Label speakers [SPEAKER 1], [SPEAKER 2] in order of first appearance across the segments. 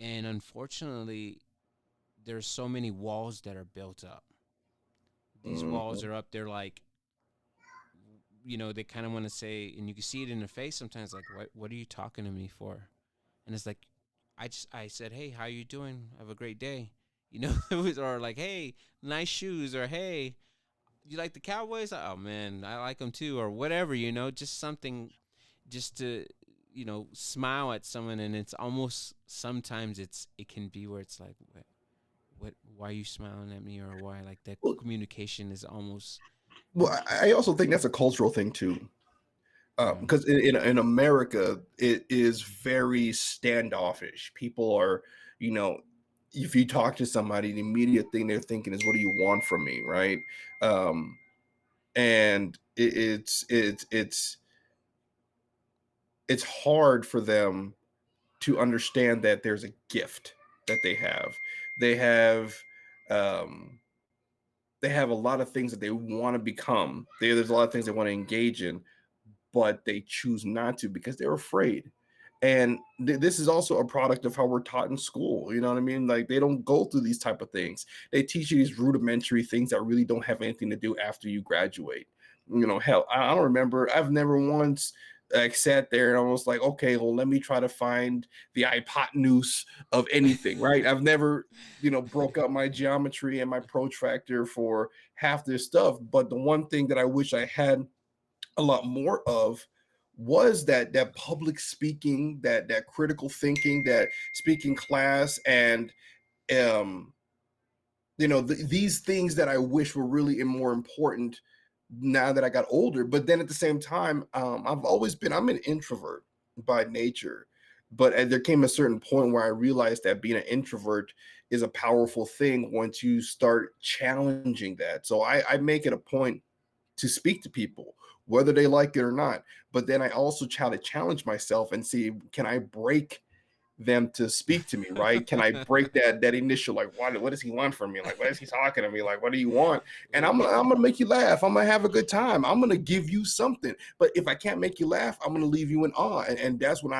[SPEAKER 1] And unfortunately, there's so many walls that are built up. These walls
[SPEAKER 2] Mhm.
[SPEAKER 1] are up there like, they kind of want to say, and you can see it in their face sometimes, like, what are you talking to me for? And it's like, I said, hey, how you doing? Have a great day. It was, or like, hey, nice shoes, or hey, you like the Cowboys? Oh man, I like them too, or whatever. Just something, just to smile at someone, and it's almost sometimes it can be where it's like, what why are you smiling at me, or why, like, that
[SPEAKER 2] Well,
[SPEAKER 1] communication is almost.
[SPEAKER 2] I also think that's a cultural thing too.
[SPEAKER 1] Yeah.
[SPEAKER 2] Because in America, it is very standoffish. People are, you know, if you talk to somebody, the immediate thing they're thinking is, "What do you want from me?" Right? Um, and it's hard for them to understand that there's a gift that they have. They have um, they have a lot of things that they want to become. There's a lot of things they want to engage in, but they choose not to because they're afraid. And this is also a product of how we're taught in school. You know what I mean? Like, they don't go through these type of things. They teach you these rudimentary things that really don't have anything to do after you graduate. Hell, I don't remember. I've never once like sat there and I was like, okay, well, let me try to find the hypotenuse of anything, right? I've never, broke up my geometry and my protractor for half this stuff. But the one thing that I wish I had a lot more of was that public speaking, that critical thinking, that speaking class, and um these things that I wish were really more important now that I got older. But then at the same time, I'm an introvert by nature. But there came a certain point where I realized that being an introvert is a powerful thing once you start challenging that. So I make it a point to speak to people, whether they like it or not. But then I also try to challenge myself and see, can I break them to speak to me, right? Can I break that initial, like, what does he want from me? Like, what is he talking to me? Like, what do you want? And I'm gonna make you laugh. I'm gonna have a good time. I'm gonna give you something. But if I can't make you laugh, I'm gonna leave you in awe. And that's when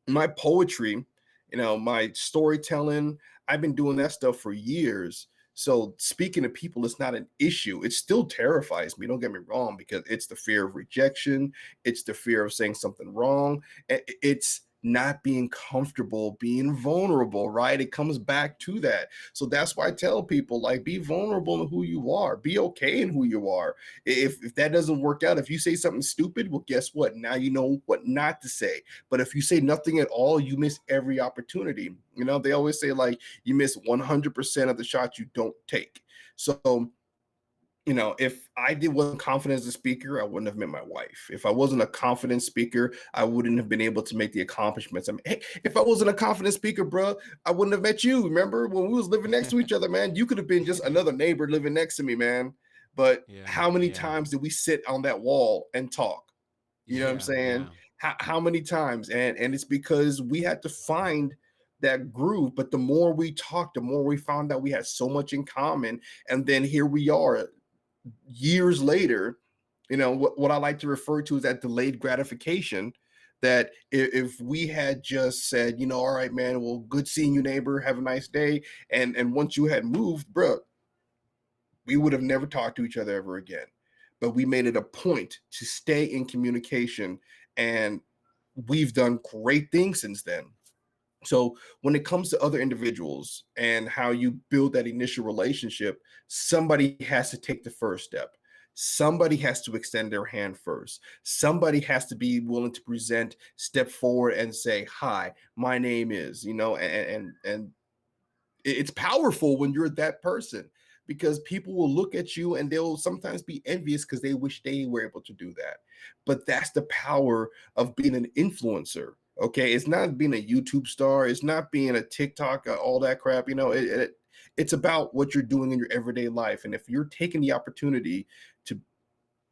[SPEAKER 2] my poetry, my storytelling, I've been doing that stuff for years. So speaking to people is not an issue. It still terrifies me. Don't get me wrong, because it's the fear of rejection. It's the fear of saying something wrong. It's not being comfortable, being vulnerable, right? It comes back to that. So that's why I tell people, like, be vulnerable in who you are. Be okay in who you are. If that doesn't work out, if you say something stupid, well, guess what? Now you know what not to say. But if you say nothing at all, you miss every opportunity. They always say, like, you miss 100% of the shots you don't take. So, if wasn't confident as a speaker, I wouldn't have met my wife. If I wasn't a confident speaker, I wouldn't have been able to make the accomplishments. I mean, hey, if I wasn't a confident speaker, bro, I wouldn't have met you. Remember when we was living next to each other, man? You could have been just another neighbor living next to me, man. But
[SPEAKER 1] Yeah,
[SPEAKER 2] how many
[SPEAKER 1] yeah,
[SPEAKER 2] times did we sit on that wall and talk? You know what I'm
[SPEAKER 1] yeah,
[SPEAKER 2] saying?
[SPEAKER 1] yeah.
[SPEAKER 2] How many times? And it's because we had to find that groove. But the more we talked, the more we found out we had so much in common. And then here we are years later. What I like to refer to as that delayed gratification. That if we had just said, all right, man, well, good seeing you, neighbor, have a nice day, and once you had moved, bro, we would have never talked to each other ever again. But we made it a point to stay in communication, and we've done great things since then. So when it comes to other individuals and how you build that initial relationship, somebody has to take the first step. Somebody has to extend their hand first. Somebody has to be willing to present, step forward, and say, "Hi, my name is," and it's powerful when you're that person, because people will look at you and they'll sometimes be envious because they wish they were able to do that. But that's the power of being an influencer. Okay, it's not being a YouTube star, it's not being a TikTok, all that crap. It's about what you're doing in your everyday life. And if you're taking the opportunity to,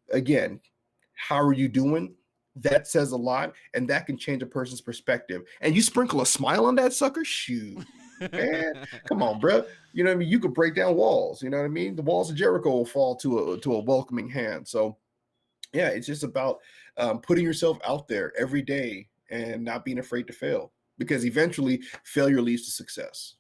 [SPEAKER 2] again, how are you doing? That says a lot, and that can change a person's perspective. And you sprinkle a smile on that sucker, shoot, man, come on, bro. You know what I mean? You could break down walls. You know what I mean? The walls of Jericho will fall to a welcoming hand. So yeah, it's just about putting yourself out there every day and not being afraid to fail. because eventually failure leads to success.